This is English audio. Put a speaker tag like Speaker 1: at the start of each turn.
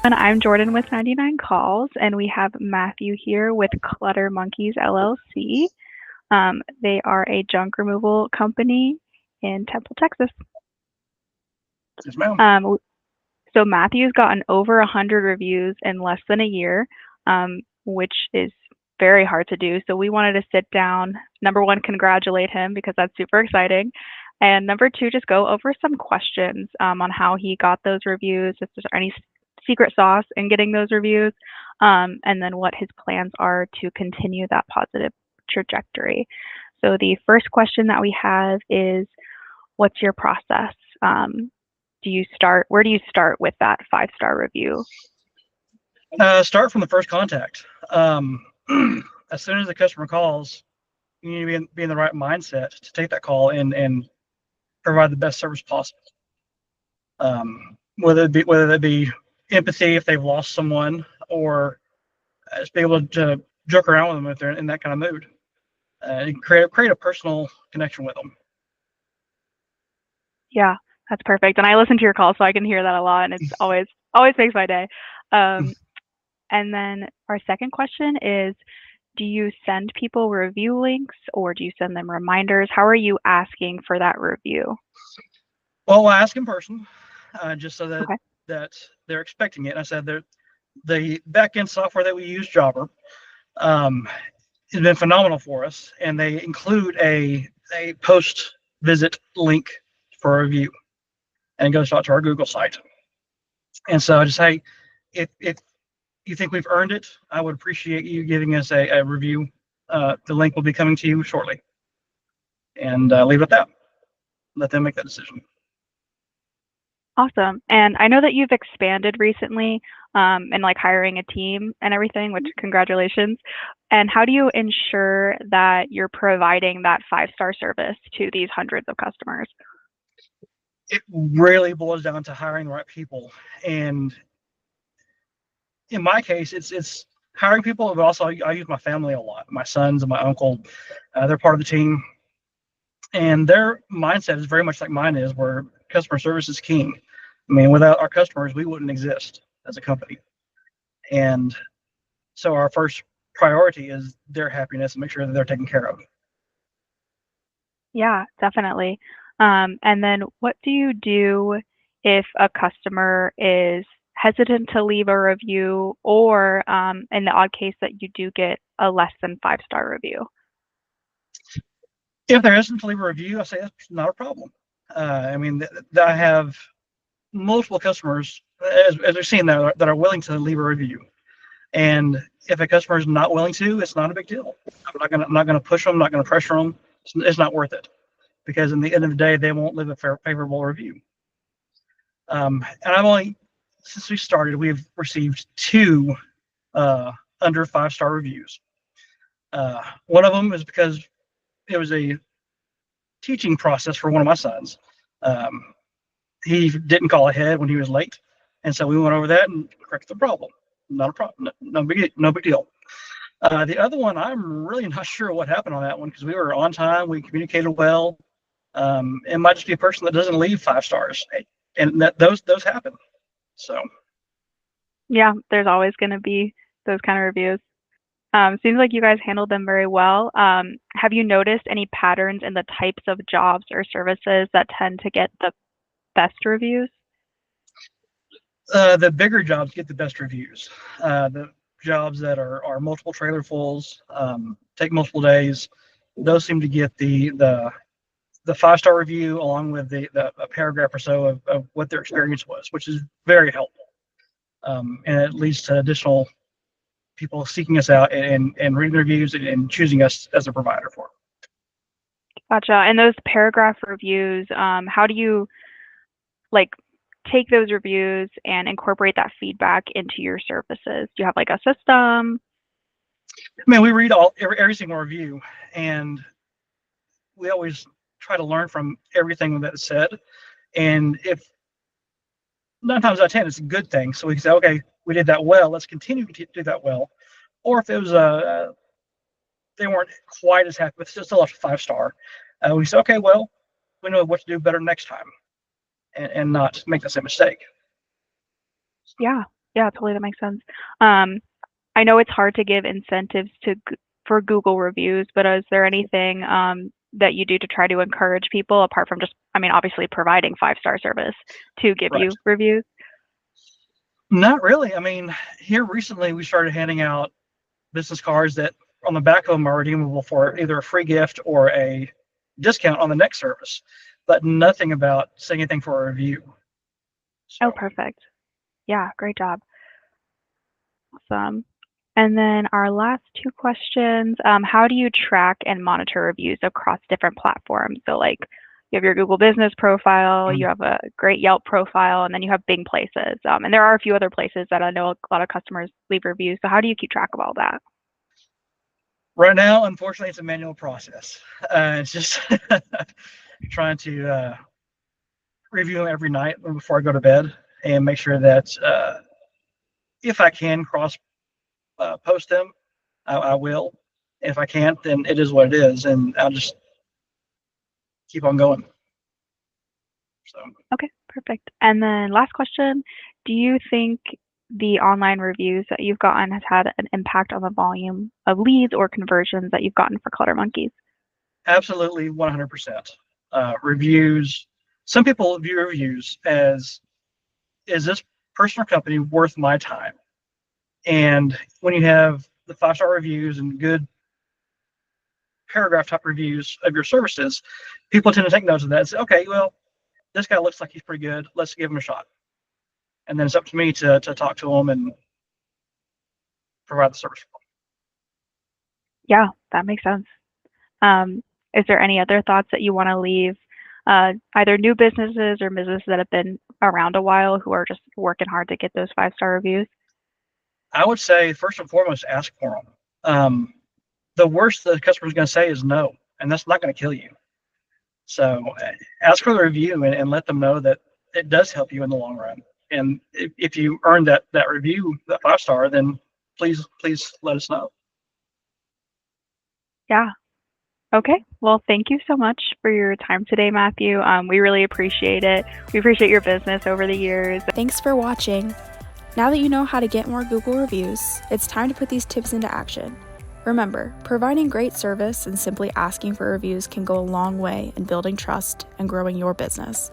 Speaker 1: And I'm Jordan with 99 Calls, and we have Matthew here with Clutter Monkeys LLC. They are a junk removal company in Temple, Texas.
Speaker 2: Yes, ma'am.
Speaker 1: Um, so Matthew's gotten over 100 reviews in less than a year, which is very hard to do. So we wanted to sit down, number one, congratulate him because that's super exciting. And number two, just go over some questions on how he got those reviews, if there's any secret sauce in getting those reviews, and then what his plans are to continue that positive trajectory. So the first question that we have is, what's your process? Where do you start with that 5-star review?
Speaker 2: Start from the first contact. As soon as the customer calls, you need to be in the right mindset to take that call and provide the best service possible. Whether that be empathy if they've lost someone, or just be able to joke around with them if they're in that kind of mood, and create a personal connection with them.
Speaker 1: Yeah, that's perfect. And I listen to your calls, so I can hear that a lot, and it's always makes my day. Um, and then our second question is, do you send people review links or do you send them reminders? How are you asking for that review?
Speaker 2: Well, I ask in person, just so
Speaker 1: Okay.
Speaker 2: that they're expecting it. And I said the back end software that we use, Jobber, um, has been phenomenal for us, and they include a post visit link for a review, and it goes out to our Google site. And so I just say, if you think we've earned it, I would appreciate you giving us a review. The link will be coming to you shortly, and leave it at that. Let them make that decision.
Speaker 1: Awesome. And I know that you've expanded recently, and like hiring a team and everything, which congratulations. And how do you ensure that you're providing that 5-star service to these hundreds of customers?
Speaker 2: It really boils down to hiring the right people, and in my case, it's hiring people, but also I use my family a lot. My sons and my uncle, they're part of the team, and their mindset is very much like mine is, where customer service is king. I mean, without our customers, we wouldn't exist as a company. And so our first priority is their happiness and make sure that they're taken care of.
Speaker 1: Yeah, definitely. And then what do you do if a customer is hesitant to leave a review or in the odd case that you do get a less than 5-star review?
Speaker 2: If there isn't to leave a review, I say that's not a problem. I mean, I have multiple customers, as we've seen, that are willing to leave a review. And if a customer is not willing to, it's not a big deal. I'm not gonna push them. I'm not gonna pressure them. It's not worth it, because in the end of the day, they won't leave a favorable review. And I've only, since we started, we've received 2 under 5-star reviews. One of them is because it was a teaching process for one of my sons. Um, he didn't call ahead when he was late, and so we went over that and corrected the problem. Not a problem. No big deal. The other one, I'm really not sure what happened on that one, because we were on time. We communicated well. It might just be a person that doesn't leave 5 stars, and those happen. So
Speaker 1: Yeah, there's always going to be those kind of reviews. Seems like you guys handled them very well. Have you noticed any patterns in the types of jobs or services that tend to get the best reviews?
Speaker 2: the bigger jobs get the best reviews. The jobs that are multiple trailer fulls, take multiple days, those seem to get the 5-star review, along with a paragraph or so of what their experience was, which is very helpful. And it leads to additional people seeking us out and reading the reviews and choosing us as a provider for them.
Speaker 1: Gotcha. And those paragraph reviews, how do you like take those reviews and incorporate that feedback into your services? Do you have like a system?
Speaker 2: I mean, we read every single review, and we always try to learn from everything that's said. And if 9 times out of 10, it's a good thing, so we can say, okay, we did that well. Let's continue to do that well. Or if it was they weren't quite as happy, but still a 5-star, we say, okay, well, we know what to do better next time, and not make the same mistake.
Speaker 1: Yeah. Yeah, totally, that makes sense. Um, I know it's hard to give incentives for Google reviews, but is there anything that you do to try to encourage people apart from just, I mean, obviously providing 5-star service to give
Speaker 2: Right.
Speaker 1: you reviews?
Speaker 2: Not really. I mean, here recently we started handing out business cards that on the back of them are redeemable for either a free gift or a discount on the next service, but nothing about saying anything for a review.
Speaker 1: Oh,
Speaker 2: So
Speaker 1: perfect. Yeah, great job. Awesome. And then our last two questions, how do you track and monitor reviews across different platforms? So like you have your Google business profile, you have a great Yelp profile, and then you have Bing places. And there are a few other places that I know a lot of customers leave reviews. So how do you keep track of all that?
Speaker 2: right now, unfortunately, it's a manual process. It's just trying to review them every night before I go to bed and make sure that if I can cross post them, I will. If I can't, then it is what it is, and I'll just keep on going. So
Speaker 1: Okay, perfect. And then last question, do you think the online reviews that you've gotten has had an impact on the volume of leads or conversions that you've gotten for Clutter Monkeys?
Speaker 2: absolutely 100%. Reviews. Some people view reviews as, is this person or company worth my time? And when you have the 5-star reviews and good paragraph type reviews of your services, people tend to take notes of that and say, okay, well, this guy looks like he's pretty good. Let's give him a shot. And then it's up to me to talk to him and provide the service for them.
Speaker 1: Yeah, that makes sense. Um, is there any other thoughts that you want to leave either new businesses or businesses that have been around a while who are just working hard to get those 5-star reviews?
Speaker 2: I would say first and foremost, ask for them. The worst the customer is going to say is no, and that's not going to kill you. So ask for the review and let them know that it does help you in the long run. And if you earn that review, that 5-star, then please let us know.
Speaker 1: Yeah. Okay. Well, thank you so much for your time today, Matthew. We really appreciate it. We appreciate your business over the years.
Speaker 3: Thanks for watching. Now that you know how to get more Google reviews, it's time to put these tips into action. Remember, providing great service and simply asking for reviews can go a long way in building trust and growing your business.